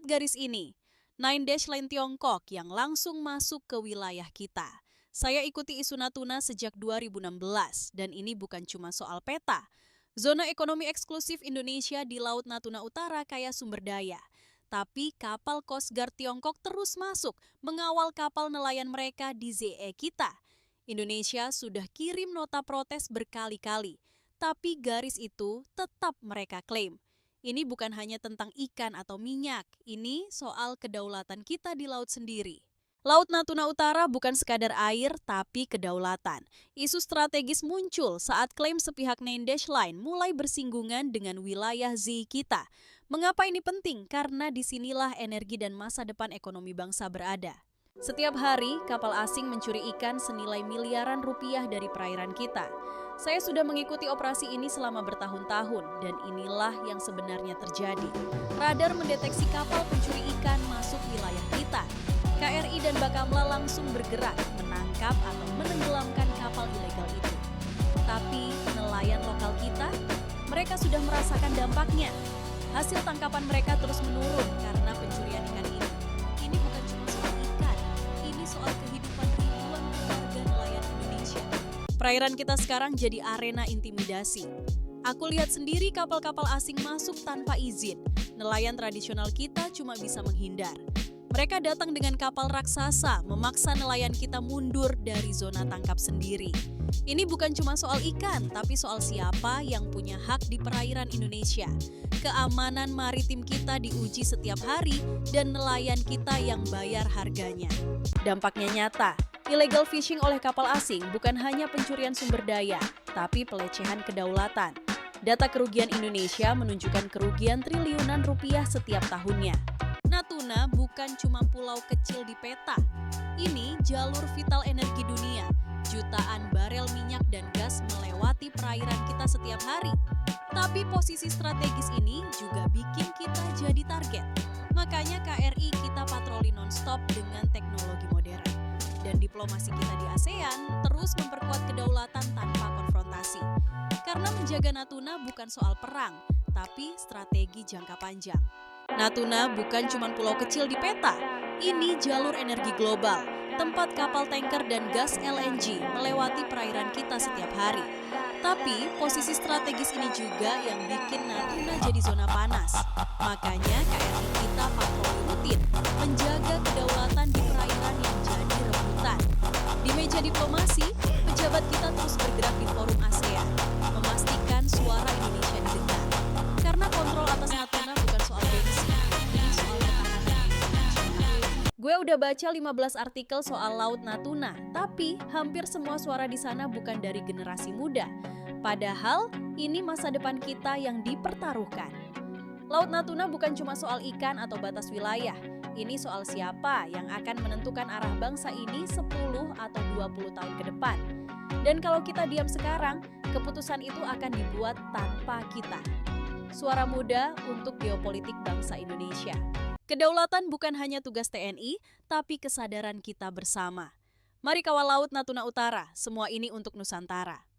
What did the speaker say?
Lihat garis ini, Nine Dash Line Tiongkok yang langsung masuk ke wilayah kita. Saya ikuti isu Natuna sejak 2016 dan ini bukan cuma soal peta. Zona ekonomi eksklusif Indonesia di Laut Natuna Utara kaya sumber daya. Tapi kapal Coast Guard Tiongkok terus masuk mengawal kapal nelayan mereka di ZE kita. Indonesia sudah kirim nota protes berkali-kali, tapi garis itu tetap mereka klaim. Ini bukan hanya tentang ikan atau minyak, ini soal kedaulatan kita di laut sendiri. Laut Natuna Utara bukan sekadar air, tapi kedaulatan. Isu strategis muncul saat klaim sepihak Nine Dash Line mulai bersinggungan dengan wilayah ZEE kita. Mengapa ini penting? Karena disinilah energi dan masa depan ekonomi bangsa berada. Setiap hari, kapal asing mencuri ikan senilai miliaran rupiah dari perairan kita. Saya sudah mengikuti operasi ini selama bertahun-tahun dan inilah yang sebenarnya terjadi. Radar mendeteksi kapal pencuri ikan masuk wilayah kita. KRI dan Bakamla langsung bergerak menangkap atau menenggelamkan kapal ilegal itu. Tapi nelayan lokal kita, mereka sudah merasakan dampaknya. Hasil tangkapan mereka terus menurun karena pencurian ikan ini. Ini bukan cuma soal ikan, ini soal kehidupan ribuan keluarga nelayan Indonesia. Perairan kita sekarang jadi arena intimidasi. Aku lihat sendiri kapal-kapal asing masuk tanpa izin. Nelayan tradisional kita cuma bisa menghindar. Mereka datang dengan kapal raksasa, memaksa nelayan kita mundur dari zona tangkap sendiri. Ini bukan cuma soal ikan, tapi soal siapa yang punya hak di perairan Indonesia. Keamanan maritim kita diuji setiap hari dan nelayan kita yang bayar harganya. Dampaknya nyata. Illegal fishing oleh kapal asing bukan hanya pencurian sumber daya, tapi pelecehan kedaulatan. Data kerugian Indonesia menunjukkan kerugian triliunan rupiah setiap tahunnya. Natuna bukan cuma pulau kecil di peta. Ini jalur vital energi dunia. Jutaan barel minyak dan gas melewati perairan kita setiap hari. Tapi posisi strategis ini juga bikin kita jadi target. Makanya KRI kita patroli non-stop dengan teknologi modern. Dan diplomasi kita di ASEAN terus memperkuat kedaulatan tanpa konfrontasi. Karena menjaga Natuna bukan soal perang, tapi strategi jangka panjang. Natuna bukan cuma pulau kecil di peta, ini jalur energi global, tempat kapal tanker dan gas LNG melewati perairan kita setiap hari. Tapi posisi strategis ini juga yang bikin Natuna jadi zona panas. Makanya KRI kita patroli rutin, menjaga kedaulatan di perairan yang jadi rebutan. Di meja diplomasi, pejabat kita terus bergerak di forum ASEAN, memastikan suara Indonesia didengar. Karena kontrol atas Natuna bukan soal gengsi, ini soal ketahanan internasional. Gue udah baca 15 artikel soal Laut Natuna, tapi hampir semua suara di sana bukan dari generasi muda. Padahal ini masa depan kita yang dipertaruhkan. Laut Natuna bukan cuma soal ikan atau batas wilayah. Ini soal siapa yang akan menentukan arah bangsa ini 10 atau 20 tahun ke depan. Dan kalau kita diam sekarang, keputusan itu akan dibuat tanpa kita. Suara muda untuk geopolitik bangsa Indonesia. Kedaulatan bukan hanya tugas TNI, tapi kesadaran kita bersama. Mari kawal Laut Natuna Utara, semua ini untuk Nusantara.